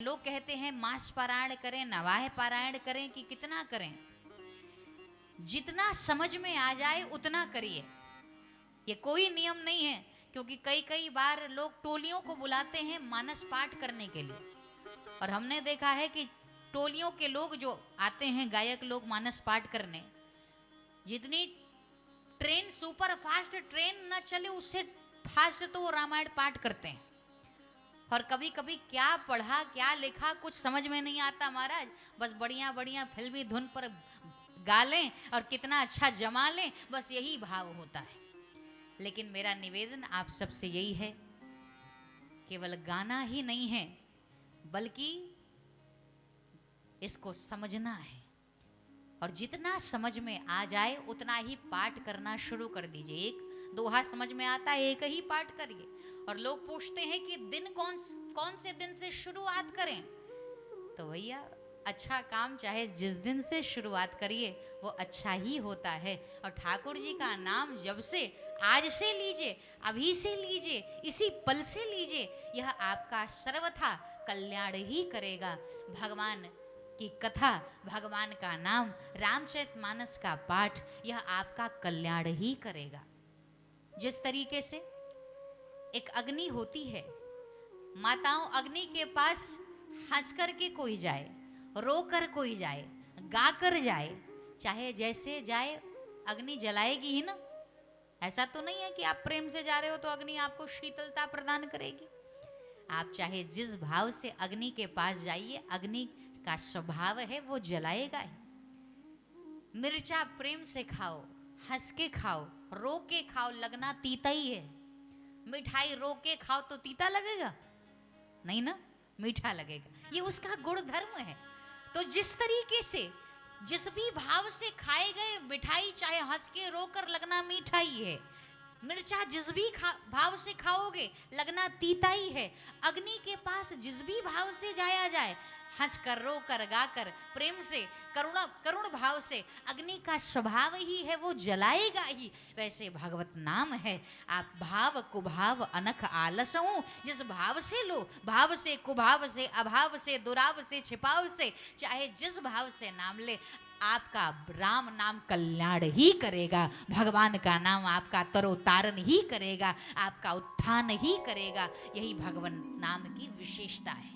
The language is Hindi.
लोग कहते हैं मास पारायण करें, नवाह पारायण करें कि कितना करें, जितना समझ में आ जाए उतना करिए। ये कोई नियम नहीं है, क्योंकि कई कई बार लोग टोलियों को बुलाते हैं मानस पाठ करने के लिए, और हमने देखा है कि टोलियों के लोग जो आते हैं गायक लोग मानस पाठ करने, जितनी ट्रेन सुपर फास्ट ट्रेन न चले उससे फास्ट तो वो रामायण पाठ करते हैं। और कभी कभी क्या पढ़ा क्या लिखा कुछ समझ में नहीं आता महाराज, बस बढ़िया बढ़िया फिल्मी धुन पर गा लें और कितना अच्छा जमा लें, बस यही भाव होता है। लेकिन मेरा निवेदन आप सबसे यही है, केवल गाना ही नहीं है बल्कि इसको समझना है, और जितना समझ में आ जाए उतना ही पाठ करना शुरू कर दीजिए। एक दोहा समझ में आता है, एक ही पाठ करिए। और लोग पूछते हैं कि दिन कौन से दिन से शुरुआत करें, तो भैया अच्छा काम चाहे जिस दिन से शुरुआत करिए वो अच्छा ही होता है। और ठाकुर जी का नाम जब से आज से लीजिए, अभी से लीजिए, इसी पल से लीजिए, यह आपका सर्वथा कल्याण ही करेगा। भगवान की कथा, भगवान का नाम, रामचरितमानस का पाठ, यह आपका कल्याण ही करेगा। जिस तरीके से एक अग्नि होती है, माताओं अग्नि के पास हंस कर के कोई जाए, रो कर कोई जाए, गा कर जाए, चाहे जैसे जाए अग्नि जलाएगी ही ना। ऐसा तो नहीं है कि आप प्रेम से जा रहे हो तो अग्नि आपको शीतलता प्रदान करेगी। आप चाहे जिस भाव से अग्नि के पास जाइए, अग्नि का स्वभाव है वो जलाएगा ही। मिर्चा प्रेम से खाओ, हंस के खाओ, रो के खाओ, लगना तीता ही है। मिठाई रो के खाओ तो तीता लगेगा नहीं ना, मीठा लगेगा, ये उसका गुण धर्म है। तो जिस तरीके से जिस भी भाव से खाए गए मिठाई, चाहे हंस के रो कर लगना मीठा ही है, मिर्चा जिस भी भाव से खाओगे लगना तीता ही है। अग्नि के पास जिस भी भाव से जाया जाए, हंस कर, रो कर, गा कर, प्रेम से, करुण भाव से, अग्नि का स्वभाव ही है वो जलाएगा ही। वैसे भगवत नाम है, आप भाव कुभाव अनख आलसऊं, जिस भाव से लो, भाव से, कुभाव से, अभाव से, दुराव से, छिपाव से, चाहे जिस भाव से नाम ले, आपका राम नाम कल्याण ही करेगा। भगवान का नाम आपका तरोतारण ही करेगा, आपका उत्थान ही करेगा। यही भगवान नाम की विशेषता है।